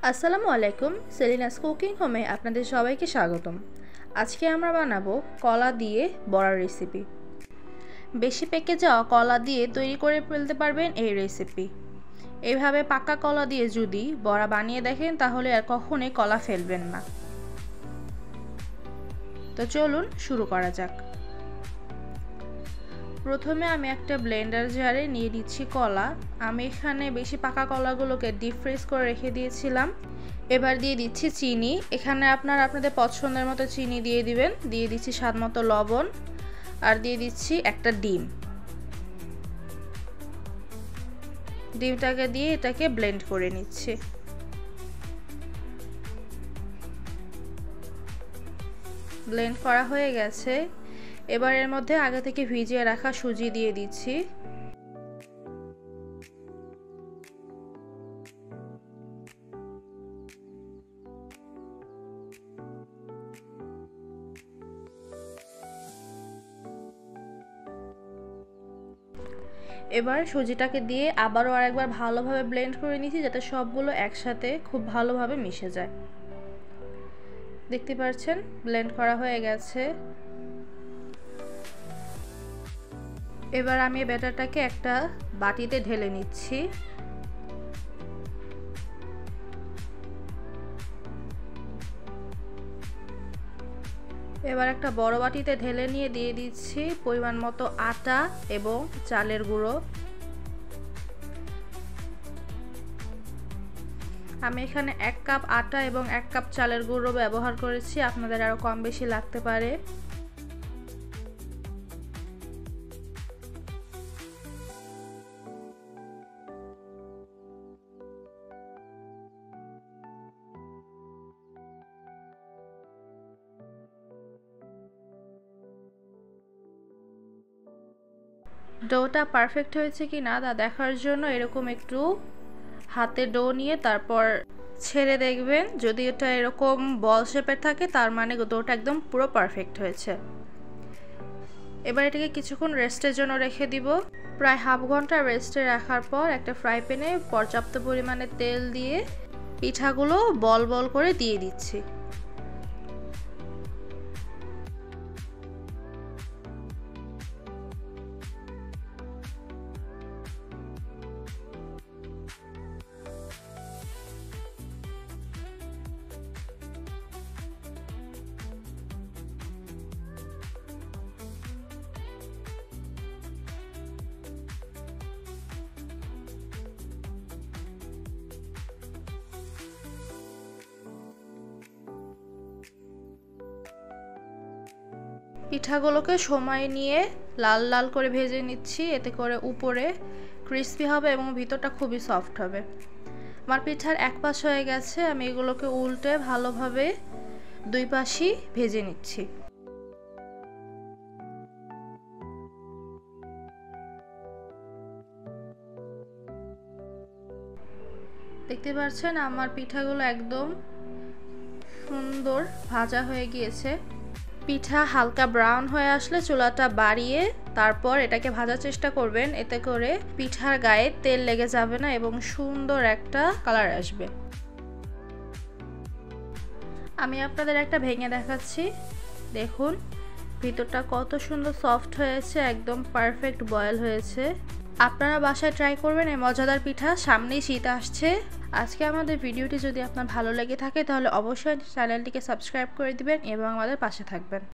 আসসালামু আলাইকুম, সেলিনাস কুকিং হোমে আপনাদের সবাইকে স্বাগতম। আজকে আমরা বানাবো কলা দিয়ে বড়ার রেসিপি। বেশি পেকে যাওয়া কলা দিয়ে তৈরি করে ফেলতে পারবেন এই রেসিপি। এইভাবে পাকা কলা দিয়ে যদি বড়া বানিয়ে দেখেন তাহলে আর কখনোই কলা ফেলবেন না। তো চলুন শুরু করা যাক। প্রথমে আমি একটা ব্লেন্ডার জারে নিয়ে নিচ্ছি কলা। আমি এখানে বেশি পাকা কলাগুলোকে ডিপ ফ্রিজ করে রেখে দিয়েছিলাম। এবার দিয়ে দিচ্ছি চিনি। এখানে আপনারা আপনাদের পছন্দের মতো চিনি দিয়ে দিবেন। দিয়ে দিচ্ছি স্বাদ মতো লবণ আর দিয়ে দিচ্ছি একটা ডিম। ডিমটাকে দিয়ে এটাকে ব্লেন্ড করে নিচ্ছি। ব্লেন্ড করা হয়ে গেছে। এবার এর মধ্যে আগে থেকে ভিজিয়ে রাখা সুজি দিয়ে দিচ্ছি। এবার সুজিটাকে দিয়ে আবারও আরেকবার ভালোভাবে ব্লেন্ড করে নিচ্ছি যাতে সবগুলো একসাথে খুব ভালোভাবে মিশে যায়। দেখতে পাচ্ছেন ব্লেন্ড করা হয়ে গেছে। এবার আমি ব্যাটারটাকে একটা বাটিতে ঢেলে নিচ্ছি। এবার একটা বড় বাটিতে ঢেলে নিয়ে দিয়ে দিচ্ছি পরিমাণ মতো আটা এবং চালের গুঁড়ো। আমি এখানে 1 কাপ আটা এবং 1 কাপ চালের গুঁড়ো ব্যবহার করেছি, আপনাদের আরো কম বেশি লাগতে পারে। ডোটা পারফেক্ট হয়েছে কি না তা দেখার জন্য এরকম একটু হাতে ডো নিয়ে তারপর ছেড়ে দেখবেন। যদি এটা এরকম বল শেপের থাকে তার মানে ডোটা একদম পুরো পারফেক্ট হয়েছে। এবার এটাকে কিছুক্ষণ রেস্টের জন্য রেখে দিব। প্রায় হাফ ঘন্টা রেস্টে রাখার পর একটা ফ্রাই প্যানে পর্যাপ্ত পরিমাণে তেল দিয়ে পিঠাগুলো বল বল করে দিয়ে দিচ্ছি। পিঠাগুলোকে সময় নিয়ে লাল লাল করে ভেজে নিচ্ছি, এতে করে উপরে ক্রিস্পি হবে এবং ভিতরটা খুবই সফট হবে। আমার পিঠার এক পাশ হয়ে গেছে, আমি এগুলোকে উল্টে ভালোভাবে দুই পাশই ভেজে নিচ্ছি। দেখতে পাচ্ছেন আমার পিঠাগুলো একদম সুন্দর ভাজা হয়ে গিয়েছে। পিঠা হালকা ব্রাউন হয়ে আসলে চুলাটা বাড়িয়ে তারপর এটাকে ভাজার চেষ্টা করবেন, এতে করে পিঠার গায়ে তেল লেগে যাবে না এবং সুন্দর একটা কালার আসবে। আমি আপনাদের একটা ভেঙে দেখাচ্ছি, দেখুন ভিতরটা কত সুন্দর সফট হয়েছে, একদম পারফেক্ট বয়েল হয়েছে। আপনারা বাসায় ট্রাই করবেন এই মজাদার পিঠা। সামনেই শীত আসছে। আজকে আমাদের ভিডিওটি যদি আপনার ভালো লেগে থাকে তাহলে অবশ্যই চ্যানেলটিকে সাবস্ক্রাইব করে দিবেন এবং আমাদের পাশে থাকবেন।